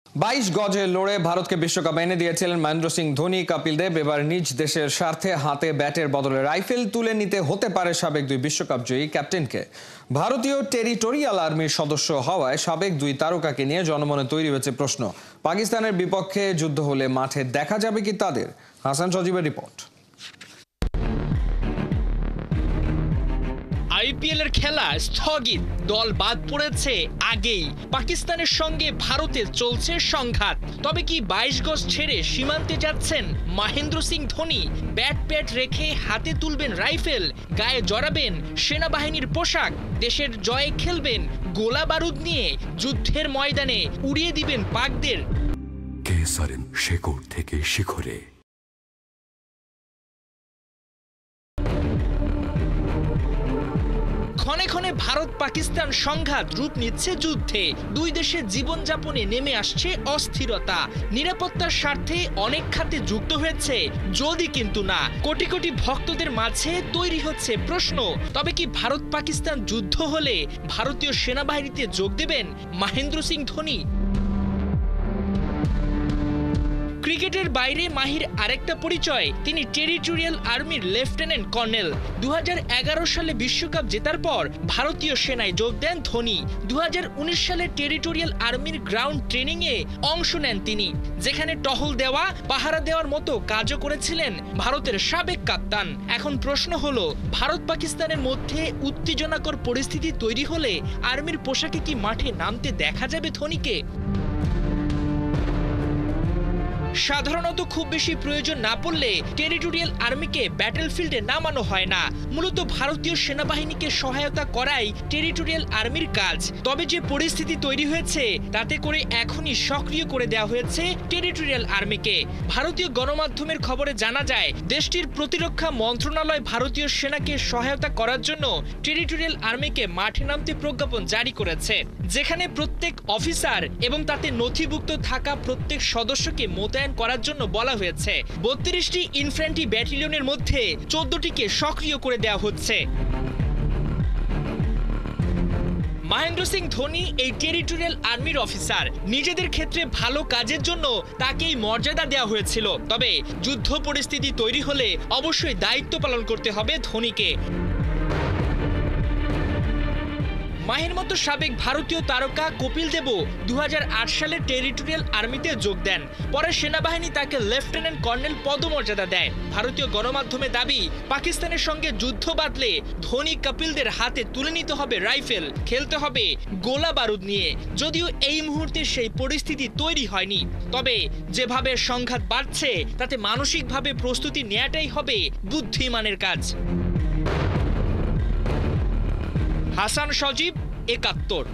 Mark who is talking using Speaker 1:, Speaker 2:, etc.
Speaker 1: 22 গজে লড়ে ভারতকে বিশ্বকাপ এনে দিয়েছিলেন মহেন্দ্র সিং ধোনি। কপিল দেব এবার নিজ দেশের স্বার্থে হাতে ব্যাটের বদলে রাইফেল তুলে নিতে হতে পারে সাবেক দুই বিশ্বকাপ জয়ী ক্যাপ্টেনকে। ভারতীয় টেরিটোরিয়াল আর্মির সদস্য হওয়ায় সাবেক দুই তারকাকে নিয়ে জনমনে তৈরি হয়েছে প্রশ্ন, পাকিস্তানের বিপক্ষে যুদ্ধ হলে মাঠে দেখা যাবে কি তাদের? হাসান সজীবের রিপোর্ট।
Speaker 2: আইপিএল এর খেলা স্থগিত, দল বাদ পড়েছে আগেই। পাকিস্তানের সঙ্গে ভারতের চলছে সংঘাত। তবে কি 22 গজ ছেড়ে সীমান্তে যাচ্ছেন মহেন্দ্র সিং ধোনি? ব্যাট প্যাট রেখে হাতে তুলবেন রাইফেল, গায়ে জড়াবেন সেনাবাহিনীর পোশাক, দেশের জয়ে খেলবেন গোলা বারুদ নিয়ে, যুদ্ধের ময়দানে উড়িয়ে দিবেন পাকদের।
Speaker 3: কেসারেন শেকড় থেকে শিখরে।
Speaker 2: ক্ষণে ক্ষণে ভারত পাকিস্তান সংঘাত রূপ নিচ্ছে যুদ্ধে। দুই দেশের জীবনযাপনে নেমে আসছে অস্থিরতা। নিরাপত্তার স্বার্থে অনেক খাতে যুক্ত হয়েছে যদি কিন্তু না। কোটি কোটি ভক্তদের মাঝে তৈরি হচ্ছে প্রশ্ন, তবে কি ভারত পাকিস্তান যুদ্ধ হলে ভারতীয় সেনাবাহিনীতে যোগ দেবেন মহেন্দ্র সিং ধোনি? ক্রিকেটের বাইরে মাহির আরেকটা পরিচয়, তিনি টেরিটোরিয়াল আর্মির লেফটেন্যান্ট কর্নেল। 2011 সালে বিশ্বকাপ জেতার পর ভারতীয় সেনায় যোগ দেন ধোনি। 2019 সালে টেরিটোরিয়াল আর্মির গ্রাউন্ড ট্রেনিং এ অংশ নেন তিনি, যেখানে টহল দেওয়া, পাহারা দেওয়ার মতো কাজও করেছিলেন ভারতের সাবেক কাপ্তান। এখন প্রশ্ন হলো, ভারত পাকিস্তানের মধ্যে উত্তেজনাকর পরিস্থিতি তৈরি হলে আর্মির পোশাকে কি মাঠে নামতে দেখা যাবে ধোনিকে? সাধারণত খুব বেশি প্রয়োজন না পড়লে টেরিটোরিয়াল আর্মিকে ব্যাটেলফিল্ডে নামানো হয় না। মূলত ভারতীয় সেনাবাহিনীকে সহায়তা করাই টেরিটোরিয়াল আর্মির কাজ। তবে যে পরিস্থিতি তৈরি হয়েছে তাতে করে এখনই সক্রিয় করে দেওয়া হয়েছে টেরিটোরিয়াল আর্মিকে। ভারতীয় গণমাধ্যমের খবরে জানা যায়, দেশটির প্রতিরক্ষা মন্ত্রণালয় ভারতীয় সেনাকে সহায়তা করার জন্য টেরিটোরিয়াল আর্মিকে মাঠে নামতে প্রজ্ঞাপন জারি করেছে, যেখানে প্রত্যেক অফিসার এবং তাতে নথিভুক্ত থাকা প্রত্যেক সদস্যকে মোতায়েন করার জন্য বলা হয়েছে। 32টি ইনফ্যান্ট্রি ব্যাটালিয়নের মধ্যে 14টিকে সক্রিয় করে দেওয়া হচ্ছে। মহেন্দ্র সিং ধোনি এই টেরিটোরিয়াল আর্মির অফিসার। নিজেদের ক্ষেত্রে ভালো কাজের জন্য তাকেই মর্যাদা দেওয়া হয়েছিল। তবে যুদ্ধ পরিস্থিতি তৈরি হলে অবশ্যই দায়িত্ব পালন করতে হবে ধোনিকে। মাহির মতো সাবেক ভারতীয় তারকা কপিল দেবও 2008 সালে টেরিটোরিয়াল আর্মিতে যোগ দেন। পরে সেনাবাহিনী তাকে লেফটেন্যান্ট কর্নেল পদমর্যাদা দেয়। ভারতীয় গণমাধ্যমে দাবি, পাকিস্তানের সঙ্গে যুদ্ধ বাঁধলে ধোনি কপিলদের হাতে তুলে নিতে হবে রাইফেল, খেলতে হবে গোলা বারুদ নিয়ে। যদিও এই মুহূর্তে সেই পরিস্থিতি তৈরি হয়নি, তবে যেভাবে সংঘাত বাড়ছে তাতে মানসিকভাবে প্রস্তুতি নেওয়াটাই হবে বুদ্ধিমানের কাজ। হাসান সজীব, 71।